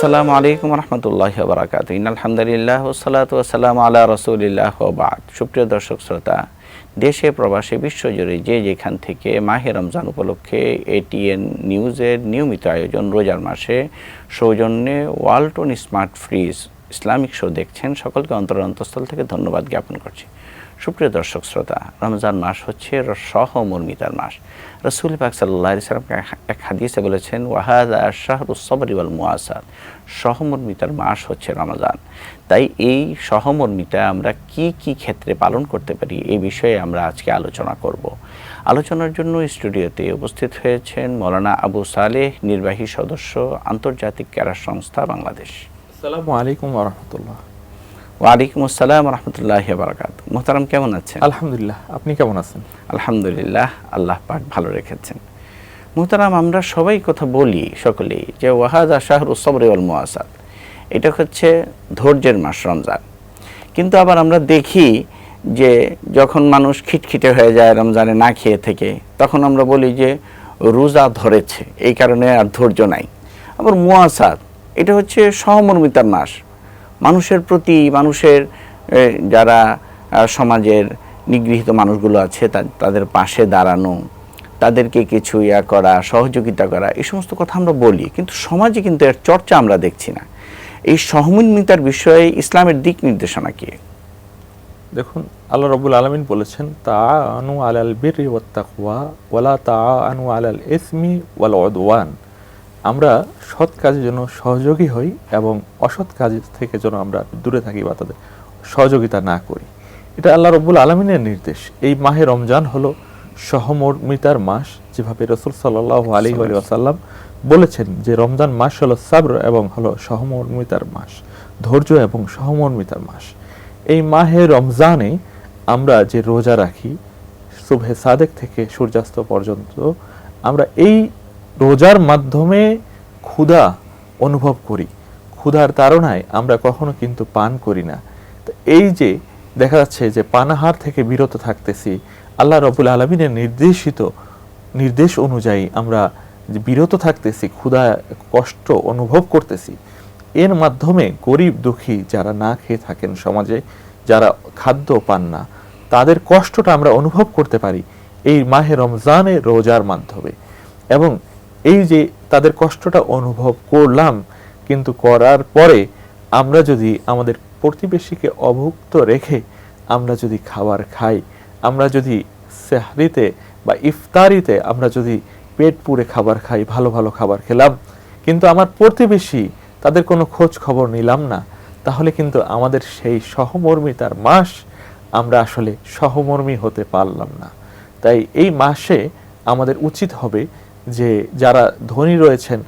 আসসালামু আলাইকুম রহমতুল্লাহি ওয়া বারাকাতুহু। ইন্নাল হামদুলিল্লাহ ওয়াসসালাতু ওয়াসসালামু আলা রাসূলিল্লাহ ওয়া বা'দ। সুপ্রিয় দর্শক শ্রোতা, দেশে প্রবাসে বিশ্বজুড়ে যে যেখান থেকে মাহে রমজান উপলক্ষে এটিএন নিউজের নিয়মিত আয়োজন রোজার মাসে সৌজন্যে Walton smart fridge Islamic show দেখছেন, সকলকে অন্তরস্থল থেকে ধন্যবাদ জ্ঞাপন করছি। সুপ্রিয় দর্শক শ্রোতা, রমজান মাস হচ্ছে সহমর্মিতার মাস। রাসূল পাক সাল্লাল্লাহু আলাইহি ওয়াসাল্লাম এক হাদিসে বলেছেন, ওয়াহাযা শাহরুস সবরি ওয়াল মুআসার, সহমর্মিতার মাস হচ্ছে রমজান। তাই এই সহমর্মিতা আমরা কি কি ক্ষেত্রে পালন করতে পারি, এই বিষয়ে আমরা আজকে আলোচনা করব। আলোচনার জন্য স্টুডিওতে উপস্থিত হয়েছেন মৌলানা আবু সালেহ, নির্বাহী সদস্য, আন্তর্জাতিক ক্যাডার সংস্থা বাংলাদেশ। আসসালামু আলাইকুম ওয়া রাহমাতুল্লাহ। ওয়ালাইকুম আসসালাম ওয়া রাহমাতুল্লাহি ওয়া বারাকাতুহু। মুহতারাম, কেমন আছেন? আলহামদুলিল্লাহ, আপনি কেমন আছেন? আলহামদুলিল্লাহ, আল্লাহ পাক ভালো রেখেছেন। মুহতারাম, আমরা সবাই কথা বলি সকলেই যে ওয়াহাযা শাহরুস সবরি ওয়াল মুআসার, এটা হচ্ছে ধৈর্যের মাস রমজান। কিন্তু আবার আমরা দেখি যে যখন মানুষ খিটখিটে হয়ে যায় রমজানে না খেয়ে থেকে, তখন আমরা বলি যে রোজা ধরেছে, এই কারণে আর ধৈর্য নাই। আবার মুআসার, এটা হচ্ছে সহমর্মিতার মাস। মানুষের প্রতি, মানুষের যারা সমাজের নিগৃহীত মানুষগুলো আছে তাদের পাশে দাঁড়ানো, তাদেরকে কিছু করা, সহযোগিতা করা, এই সমস্ত কথা আমরা বলি, কিন্তু সমাজে কিন্তু এর চর্চা আমরা দেখছি না। এই সহমর্মিতার বিষয়ে ইসলামের দিক নির্দেশনা কি? দেখুন, আল্লাহ রাব্বুল আলামিন বলেছেন, তাআনু আলাল বিররি ওয়াত তাকওয়া ওয়ালা তাআনু আলাল ইসমি ওয়াল উদওয়ান। আমরা সৎ কাজের জন্য সহযোগী হই এবং অসৎ কাজ থেকে যেন আমরা দূরে থাকি বা তাদের সহযোগিতা না করি। এটা আল্লাহ রাব্বুল আলামিনের নির্দেশ। এই মাহে রমজান হলো সহমর্মিতার মাস, যেভাবে রাসূল সাল্লাল্লাহু আলাইহি ওয়াসাল্লাম বলেছেন যে রমজান মাস হলো সাবর এবং হলো সহমর্মিতার মাস, ধৈর্য এবং সহমর্মিতার মাস। এই মাহে রমজানে আমরা যে রোজা রাখি সুবহে সাদেক থেকে সূর্যাস্ত পর্যন্ত, আমরা এই রোজার মাধ্যমে ক্ষুধা অনুভব করি। ক্ষুধার তাড়নায় আমরা কখনো কিন্তু পান করি না। তো এই যে দেখা যাচ্ছে যে পানাহার থেকে বিরত থাকতেছি, আল্লাহ রাব্বুল আলামিনের নির্দেশ অনুযায়ী আমরা বিরত থাকতেছি, ক্ষুধা কষ্ট অনুভব করতেছি। এর মাধ্যমে গরিব দুঃখী যারা না খেয়ে থাকেন, সমাজে যারা খাদ্য পান না, তাদের কষ্টটা আমরা অনুভব করতে পারি এই মাহে রমজানে রোজার মাধ্যমে। এবং এই যে তাদের কষ্টটা অনুভব করলাম, কিন্তু করার পরে আমরা যদি আমাদের প্রতিবেশীকে অভুক্ত রেখে আমরা যদি খাবার খাই, আমরা যদি সেহরিতে বা ইফতারিতে আমরা যদি পেট পুরে খাবার খাই, ভালো ভালো খাবার খেলাম, কিন্তু আমার প্রতিবেশী তাদের কোনো খোঁজ খবর নিলাম না, তাহলে কিন্তু আমাদের সেই সহমর্মিতার মাস আমরা আসলে সহমর্মী হতে পারলাম না। তাই এই মাসে আমাদের উচিত হবে যে যারা ধনী রয়েছেন,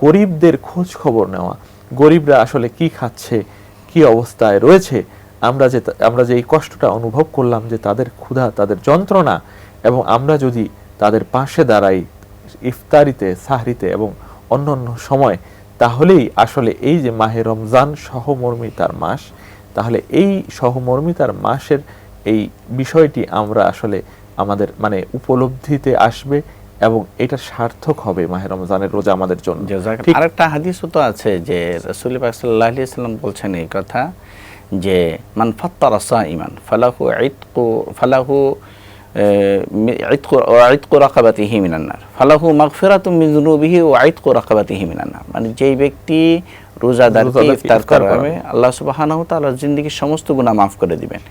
গরিবদের খোঁজ খবর নেওয়া, গরিবরা আসলে কি খাচ্ছে, কি অবস্থায় রয়েছে, আমরা যে এই কষ্টটা অনুভব করলাম, যে তাদের ক্ষুধা, তাদের যন্ত্রণা, এবং আমরা যদি তাদের পাশে দাঁড়াই ইফতারিতে, সাহরিতে এবং অন্যান্য সময়, তাহলেই আসলে এই যে মাহে রমজান সহমর্মিতার মাস, তাহলে এই সহমর্মিতার মাসের এই বিষয়টি আমরা আসলে আমাদের উপলব্ধিতে আসবে এবং এটা সার্থক হবে মাহে রমজানের রোজা আমাদের জন্য। আরেকটা হাদিসও তো আছে যে রাসূল পাক সাল্লাল্লাহু আলাইহি ওয়াসাল্লাম বলছেন এই কথা যে মান ফাত্তারা সাইমান ফালাহু ইতকু রাকাবাতিহি মিনান নার, ফালাহু মাগফিরাতুম মিন যুনুবিহি ওয়া ইতকু রাকাবাতিহি মিনান নার। মানে যেই ব্যক্তি রোজাদারকে ইফতার করাবে, আল্লাহ সুবহানাহু ওয়া তাআলা জিন্দেগীর সমস্ত গুনাহ মাফ করে দিবেন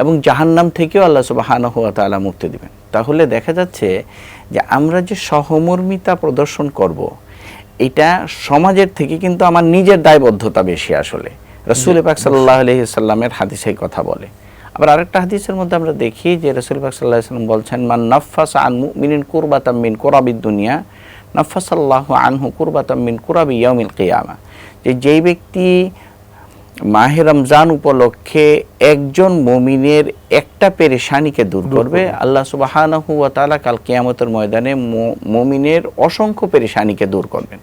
এবং জাহান্নাম থেকেও আল্লাহ সুবহানাহু ওয়া তাআলা মুক্তি দিবেন। তাহলে দেখা যাচ্ছে যে আমরা যে সহমর্মিতা প্রদর্শন করব, এটা সমাজের থেকে কিন্তু আমার নিজের দায়বদ্ধতা বেশি। আসলে রাসূল পাক সাল্লাল্লাহু আলাইহি ওয়াসাল্লামের হাদিসে কথা বলে। আবার আরেকটা হাদিসের মধ্যে আমরা দেখি যে রাসূল পাক সাল্লাল্লাহু আলাইহি ওয়াসাল্লাম বলছেন, মান নাফাসা আন মুমিনিন কুরবাতাম মিন কুরাবিদ দুনিয়া নাফাসাল্লাহু আনহু কুরবাতাম মিন কুরাবি ইয়াউমিল কিয়ামা। যেই ব্যক্তি মাহে রমজান উপলক্ষে একজন মুমিনের একটা পেরেশানিকে দূর করবে, আল্লাহ সুবহানাহু ওয়া তাআলা কাল কিয়ামতের ময়দানে মুমিনের অসংখ্য পেরেশানিকে দূর করবেন।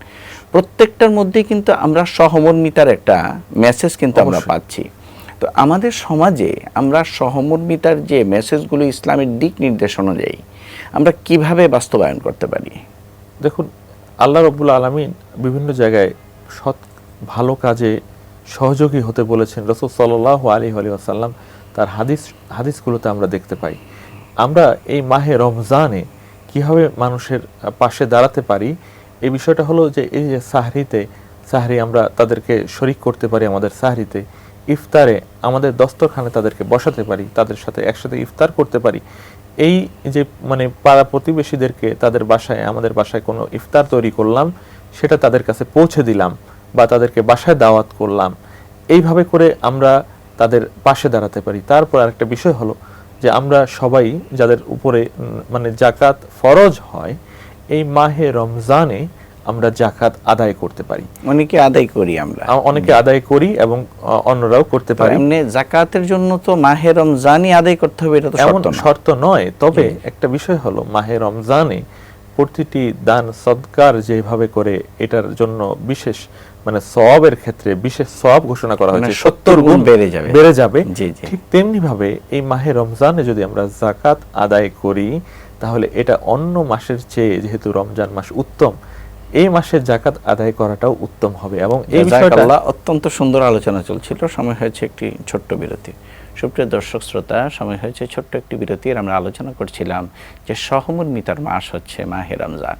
প্রত্যেকটার মধ্যে কিন্তু আমরা সহমর্মিতার একটা মেসেজ কিন্তু আমরা পাচ্ছি। তো আমাদের সমাজে আমরা সহমর্মিতার যে মেসেজগুলো ইসলামের দিক নির্দেশ অনুযায়ী আমরা কিভাবে বাস্তবায়ন করতে পারি? দেখুন, আল্লাহ রাব্বুল আলামিন বিভিন্ন জায়গায় সৎ ভালো কাজে সহযোগী হতে বলেছেন রাসূল সাল্লাল্লাহু আলাইহি ওয়াসাল্লাম, তার হাদিসগুলোতে আমরা দেখতে পাই। আমরা এই মাহে রমজানে কিভাবে মানুষের পাশে দাঁড়াতে পারি, এই বিষয়টা হলো যে এই যে সাহরি আমরা তাদেরকে শরিক করতে পারি, আমাদের সাহরিতে ইফতারে আমাদের দস্তরখানে তাদেরকে বসাতে পারি, তাদের সাথে একসাথে ইফতার করতে পারি। এই যে মানে পাড়া প্রতিবেশীদেরকে তাদের বাসায়, আমাদের বাসায় কোনো ইফতার তৈরি করলাম, সেটা তাদের কাছে পৌঁছে দিলাম বা তাদেরকে বাসায় দাওয়াত করলাম, এইভাবে করে আমরা তাদের পাশে দাঁড়াতে পারি। তারপর আরেকটা বিষয় হলো যে আমরা সবাই যাদের উপরে মানে জাকাত ফরজ হয়, এই মাহে রমজানে আমরা জাকাত আদায় করতে পারি। অনেকে আদায় করি, আমরা অনেকে আদায় করি এবং অন্যরাও করতে পারি। এমনি জাকাতের জন্য তো মাহে রমজানই আদায় করতে হবে, এটা তো এমন শর্ত নয়। তবে একটা বিষয় হলো মাহে রমজানে প্রতিটি দান সদকার যেভাবে করে এটার জন্য বিশেষ মানে সওয়াবের ক্ষেত্রে বিশেষ সওয়াব ঘোষণা করা হয়েছে, 70 গুণ বেড়ে যাবে। ঠিক তেমনি ভাবে এই মাহে রমজানে যদি আমরা যাকাত আদায় করি, তাহলে এটা অন্য মাসের চেয়ে, যেহেতু রমজান মাস উত্তম, এই মাসে জাকাত আদায় করাটাও উত্তম হবে। এবং এই বিষয়টা অত্যন্ত সুন্দর আলোচনা চলছিল। সময় হয়েছে একটি ছোট্ট বিরতি। সুপ্রিয় দর্শক শ্রোতা, সময় হয়েছে ছোট্ট একটি বিরতির। আমরা আলোচনা করছিলাম যে সহমর্মিতার মাস হচ্ছে মাহে রমজান।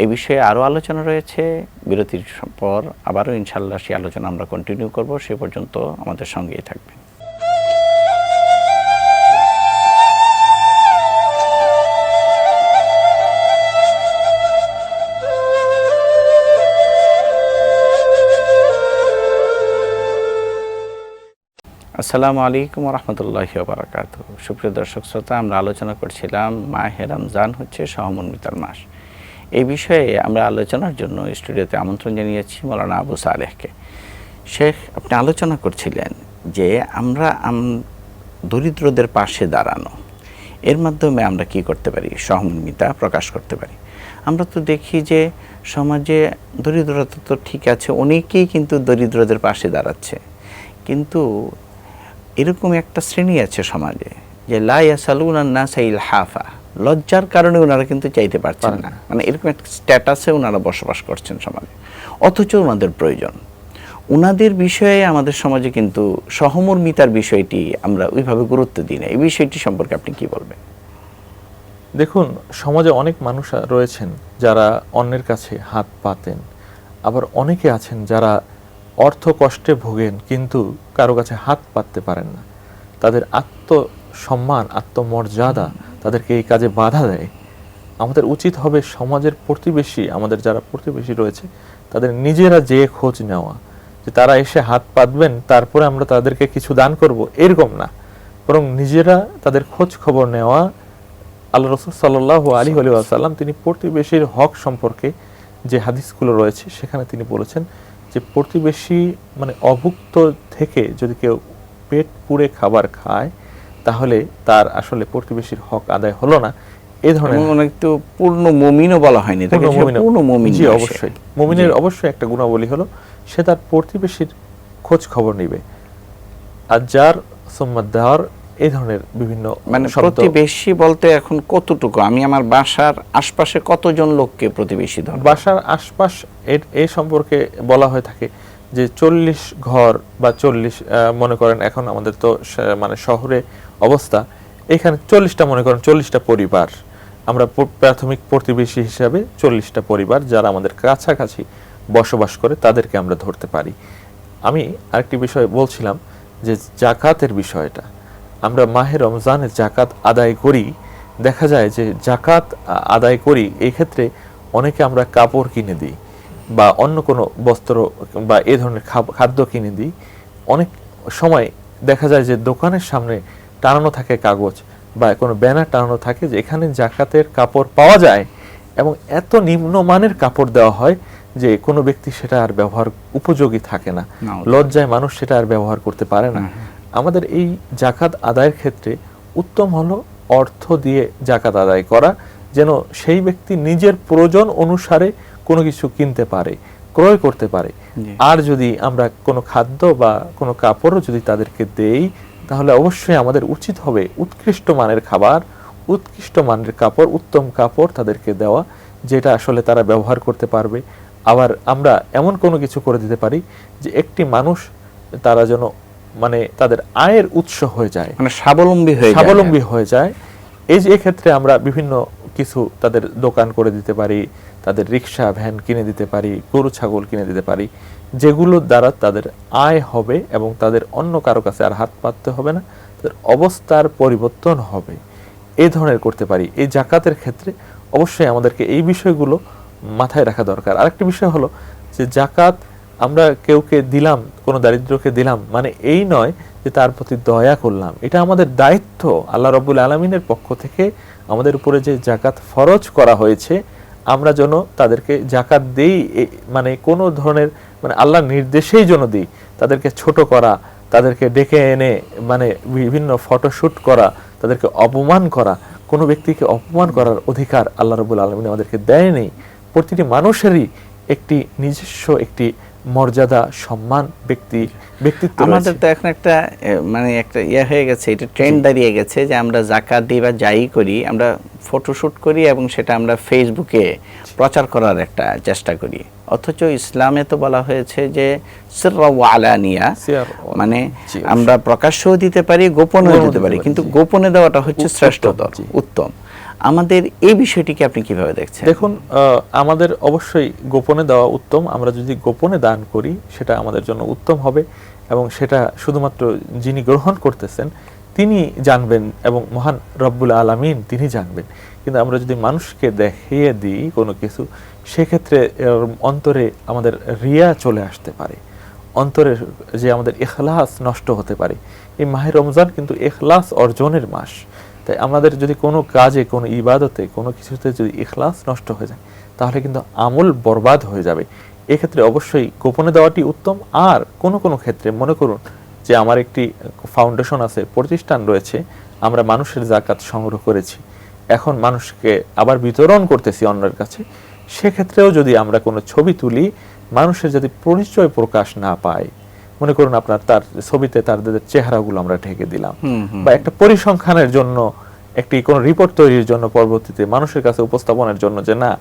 এই বিষয়ে আরও আলোচনা রয়েছে। বিরতির পর আবারও ইনশাল্লাহ সেই আলোচনা আমরা কন্টিনিউ করব। সে পর্যন্ত আমাদের সঙ্গেই থাকবেন। আসসালামু আলাইকুম রহমতুল্লাহি ওয়া বারাকাতুহু। সুপ্রিয় দর্শক শ্রোতা, আমরা আলোচনা করছিলাম মাহে রমজান হচ্ছে সহমর্মিতার মাস। এই বিষয়ে আমরা আলোচনার জন্য স্টুডিওতে আমন্ত্রণ জানিয়েছি মৌলানা আবু সালেহকে। শেখ, আপনি আলোচনা করছিলেন যে আমরা দরিদ্রদের পাশে দাঁড়ানো, এর মাধ্যমে আমরা কি করতে পারি, সহমর্মিতা প্রকাশ করতে পারি। আমরা তো দেখি যে সমাজে দরিদ্রতা তো ঠিক আছে, অনেকেই কিন্তু দরিদ্রদের পাশে দাঁড়াচ্ছে, কিন্তু এরকম একটা শ্রেণী আছে সমাজে যে লা ইয়াসালুনা নাসা ইলহাফা, লজ্জার কারণে ওনারা কিন্তু চাইতে পারছেন না, মানে এরকম একটা স্ট্যাটাসে ওনারা বসবাস করছেন সমাজে, অথচ ওনাদের প্রয়োজন। ওনাদের বিষয়ে আমাদের সমাজে কিন্তু সহমর্মিতার বিষয়টি আমরা ওইভাবে গুরুত্ব দিই না। এই বিষয়টি সম্পর্কে আপনি কি বলবেন? দেখুন, সমাজে অনেক মানুষ রয়েছেন যারা অন্যের কাছে হাত পাতেন, আবার অনেকে আছেন যারা অর্থ কষ্টে ভোগেন কিন্তু কারো কাছে হাত পাততে পারেন না। তাদের আত্মসম্মান, আত্মমর্যাদা তাদেরকে এই কাজে বাধা দেয়। আমাদের উচিত হবে সমাজের প্রতিবেশী, আমাদের যারা প্রতিবেশী রয়েছে তাদের নিজেরা যেয়ে খোঁজ নেওয়া, যে তারা এসে হাত পাতবেন তারপরে আমরা তাদেরকে কিছু দান করব, এরকম না, বরং নিজেরা তাদের খোঁজ খবর নেওয়া। আল্লাহ রাসূল সাল্লাল্লাহু আলাইহি ওয়াসাল্লাম তিনি প্রতিবেশীর হক সম্পর্কে যে হাদিসগুলো রয়েছে সেখানে তিনি বলেছেন যে প্রতিবেশী মানে অভুক্ত থেকে যদি কেউ পেট পুরে খাবার খায় তাহলে তার আসলে প্রতিবেশীর হক আদায় হলো না। এই ধরনের অনেক তো পূর্ণ মুমিনও বলা হয়নি, পূর্ণ মুমিন। জি, অবশ্যই মুমিনের অবশ্যই একটা গুণাবলী হলো সে তার প্রতিবেশীর খোঁজ খবর নেবে। আর যার সুম্মাদার, এই ধরনের বিভিন্ন মানে প্রতিবেশী বলতে এখন কতটুকু, আমি আমার বাসার আশপাশে কতজন লোককে প্রতিবেশী ধরব? বাসার আশপাশ এই সম্পর্কে বলা হয়ে থাকে যে 40 ঘর বা 40 মনে করেন এখন আমাদের তো মানে শহরে অবস্থা, এখানে 40টা মনে করেন 40টা পরিবার, আমরা প্রাথমিক প্রতিবেশী হিসাবে 40টা পরিবার যারা আমাদের কাছাকাছি বসবাস করে তাদেরকে আমরা ধরতে পারি। আমি আরেকটি বিষয় বলছিলাম যে জাকাতের বিষয়টা, আমরা মাহে রমজানে জাকাত আদায় করি, দেখা যায় যে জাকাত আদায় করি এই ক্ষেত্রে অনেকে আমরা কাপড় কিনে দিই বা অন্য কোনো বস্ত্র বা এই ধরনের খাদ্য কিনে দিই। অনেক সময় দেখা যায় যে দোকানের সামনে টানানো থাকে কাগজ বা কোনো ব্যানার টানানো থাকে যে এখানে জাকাতের কাপড় পাওয়া যায়, এবং এত নিম্নমানের কাপড় দেওয়া হয় যে কোনো ব্যক্তি সেটা আর ব্যবহার উপযোগী থাকে না, লজ্জায় মানুষ সেটা আর ব্যবহার করতে পারে না। আমাদের এই জাকাত আদায়ের ক্ষেত্রে উত্তম হলো অর্থ দিয়ে জাকাত আদায় করা, যেন সেই ব্যক্তি নিজের প্রয়োজন অনুসারে কোনো কিছু কিনতে পারে, ক্রয় করতে পারে। আর যদি আমরা কোনো খাদ্য বা কোনো কাপড়ও যদি তাদেরকে দেই, তাহলে অবশ্যই আমাদের উচিত হবে উৎকৃষ্ট মানের খাবার, উৎকৃষ্ট মানের কাপড়, উত্তম কাপড় তাদেরকে দেওয়া, যেটা আসলে তারা ব্যবহার করতে পারবে। আবার আমরা এমন কোনো কিছু করে দিতে পারি যে একটি মানুষ তারা যেন মানে তাদের আয়ের উৎস হয়ে যায়, মানে স্বাবলম্বী হয়ে যায়। এই যে এক্ষেত্রে আমরা বিভিন্ন কিছু তাদের দোকান করে দিতে পারি, তাদের রিক্সা ভ্যান কিনে দিতে পারি, গরু ছাগল কিনে দিতে পারি, যেগুলোর দ্বারা তাদের আয় হবে এবং তাদের অন্য কারো কাছে আর হাত পাততে হবে না, তাদের অবস্থার পরিবর্তন হবে। এই ধরনের করতে পারি। এই জাকাতের ক্ষেত্রে অবশ্যই আমাদেরকে এই বিষয়গুলো মাথায় রাখা দরকার। আরেকটি বিষয় হলো যে জাকাত আমরা কেউকে দিলাম, কোনো দারিদ্রকে দিলাম, মানে এই নয় যে তার প্রতি দয়া করলাম। এটা আমাদের দায়িত্ব। আল্লাহ রাব্বুল আলামিনের পক্ষ থেকে আমাদের উপরে যে জাকাত ফরজ করা হয়েছে, আমরা যেন তাদেরকে জাকাত দেই, মানে কোনো ধরনের মানে আল্লাহর নির্দেশেই যেন দিই। তাদেরকে ছোট করা, তাদেরকে ডেকে এনে মানে বিভিন্ন ফটোশুট করা, তাদেরকে অপমান করা, কোনো ব্যক্তিকে অপমান করার অধিকার আল্লাহ রাব্বুল আলামিন আমাদেরকে দেয়নি। প্রতিটি মানুষেরই একটি নিজস্ব একটি মর্যাদা, সম্মান, ব্যক্তিত্ব। আমাদের তো এখন একটা মানে একটা হয়ে গেছে, এটা ট্রেন্ড দাঁড়িয়ে গেছে যে আমরা জাকাত দিই বা যাই করি, আমরা ফটোশুট করি এবং সেটা আমরা ফেসবুকে প্রচার করার একটা চেষ্টা করি। অথচ ইসলামে তো বলা হয়েছে যে সিররা ওয়া আলানিয়া, মানে আমরা প্রকাশ্যও দিতে পারি, গোপনেও দিতে পারি, কিন্তু গোপনে দেওয়াটা হচ্ছে শ্রেষ্ঠতর, উত্তম। আমাদের এই বিষয়টিকে আপনি কিভাবে দেখছেন? দেখুন, আমাদের অবশ্যই গোপনে দেওয়া উত্তম। আমরা যদি গোপনে দান করি সেটা আমাদের জন্য উত্তম হবে এবং সেটা শুধুমাত্র যিনি গ্রহণ করতেছেন তিনি জানবেন এবং মহান রব্বুল আলামিন তিনি জানবেন। কিন্তু আমরা যদি মানুষকে দেখিয়ে দিই কোনো কিছু, সেক্ষেত্রে অন্তরে আমাদের রিয়া চলে আসতে পারে, অন্তরে যে আমাদের ইখলাস নষ্ট হতে পারে। এই মাহে রমজান কিন্তু ইখলাস অর্জনের মাস। তাই আমাদের যদি কোনো কাজে, কোনো ইবাদতে, কোনো কিছুতে যদি ইখলাস নষ্ট হয়ে যায়, তাহলে কিন্তু আমল বরবাদ হয়ে যাবে। এক্ষেত্রে অবশ্যই গোপনে দেওয়াটি উত্তম। আর কোনো কোনো ক্ষেত্রে মনে করুন যে আমার একটি ফাউন্ডেশন আছে, প্রতিষ্ঠান রয়েছে, আমরা মানুষের জাকাত সংগ্রহ করেছি, এখন মানুষকে আবার বিতরণ করতেছি অন্যের কাছে, সেক্ষেত্রেও যদি আমরা কোনো ছবি তুলি, মানুষের যদি পরিচয় প্রকাশ না পায়, মনে করুন আপনার তার ছবিতে তাদের চেহারাগুলো আমরা ঢেকে দিলাম, বা একটা পরিসংখ্যানের জন্য, একটি কোন রিপোর্ট তৈরির জন্য পরবর্তীতে মানুষের কাছে উপস্থাপনের জন্য যে না,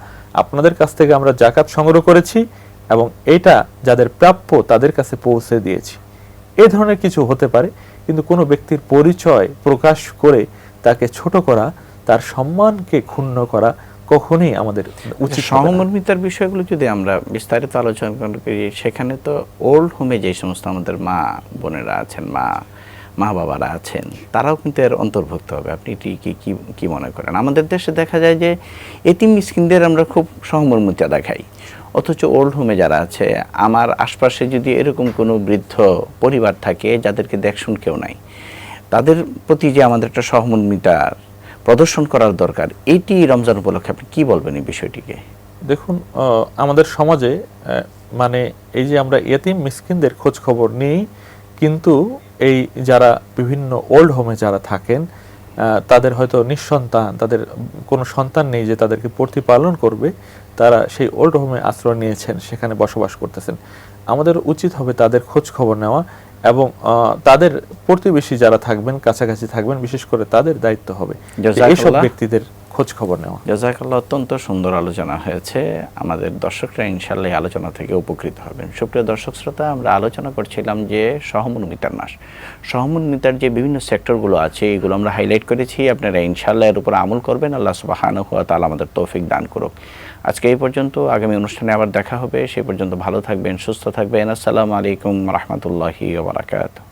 আপনাদের কাছ থেকে আমরা জাকাত সংগ্রহ করেছি এবং এটা যাদের প্রাপ্য তাদের কাছে পৌঁছে দিয়েছি, এই ধরনের কিছু হতে পারে। কিন্তু কোনো ব্যক্তির পরিচয় প্রকাশ করে তাকে ছোট করা, তার সম্মানকে ক্ষুণ্ণ করা কখনোই আমাদের উচিত। সহমর্মিতার বিষয়গুলো যদি আমরা বিস্তারিত আলোচনা করি, সেখানে তো ওল্ড হোমে যে সমস্ত আমাদের মা বোনেরা আছেন, মা বাবারা আছেন, তারাও কিন্তু এর অন্তর্ভুক্ত হবে। আপনি কি মনে করেন? আমাদের দেশে দেখা যায় যে এতিম মিসকিনদের আমরা খুব সহমর্মিতা দেখাই, অথচ ওল্ড হোমে যারা আছে, আমার আশপাশে যদি এরকম কোনো বৃদ্ধ পরিবার থাকে যাদেরকে দেখশুন কেউ নাই, তাদের প্রতি যে আমাদের একটা সহমর্মিতার প্রদর্শন করার দরকার, এইটি রমজান উপলক্ষে আপনি কি বলবেন এই বিষয়টিকে? দেখুন, আমাদের সমাজে মানে এই যে আমরা এতিম মিসকিনদের খোঁজ খবর নিই, কিন্তু এই যারা বিভিন্ন ওল্ড হোমে যারা থাকেন, তাদের হয়তো নিঃসন্তান, তাদের কোনো সন্তান নেই যে তাদেরকে প্রতিপালন করবে, তারা সেই ওল্ড হোমে আশ্রয় নিয়েছেন, সেখানে বসবাস করতেছেন। আমাদের উচিত হবে তাদের খোঁজ খবর নেওয়া এবং তাদের প্রতিবেশী যারা থাকবেন, কাছাকাছি থাকবেন, বিশেষ করে তাদের দায়িত্ব হবে এইসব ব্যক্তিদের খোঁজ খবর নেওয়া। জাযাকাল্লাহ, অত্যন্ত সুন্দর আলোচনা হয়েছে। আমাদের দর্শকরা ইনশাআল্লাহ আলোচনা থেকে উপকৃত হবেন। সুপ্রিয় দর্শক শ্রোতা, আমরা আলোচনা করছিলাম যে সহমর্মিতার মাস, সহমর্মিতার যে বিভিন্ন সেক্টরগুলো আছে এগুলো আমরা হাইলাইট করেছি। আপনারা ইনশাআল্লাহ এর উপর আমল করবেন। আল্লাহ সুবহানাহু ওয়া তাআলা আমাদের তৌফিক দান করুক। আজকে এই পর্যন্ত, আগামী অনুষ্ঠানে আবার দেখা হবে। সেই পর্যন্ত ভালো থাকবেন, সুস্থ থাকবেন। আসসালামু আলাইকুম ওয়া রাহমাতুল্লাহি ওয়া বারাকাতুহু।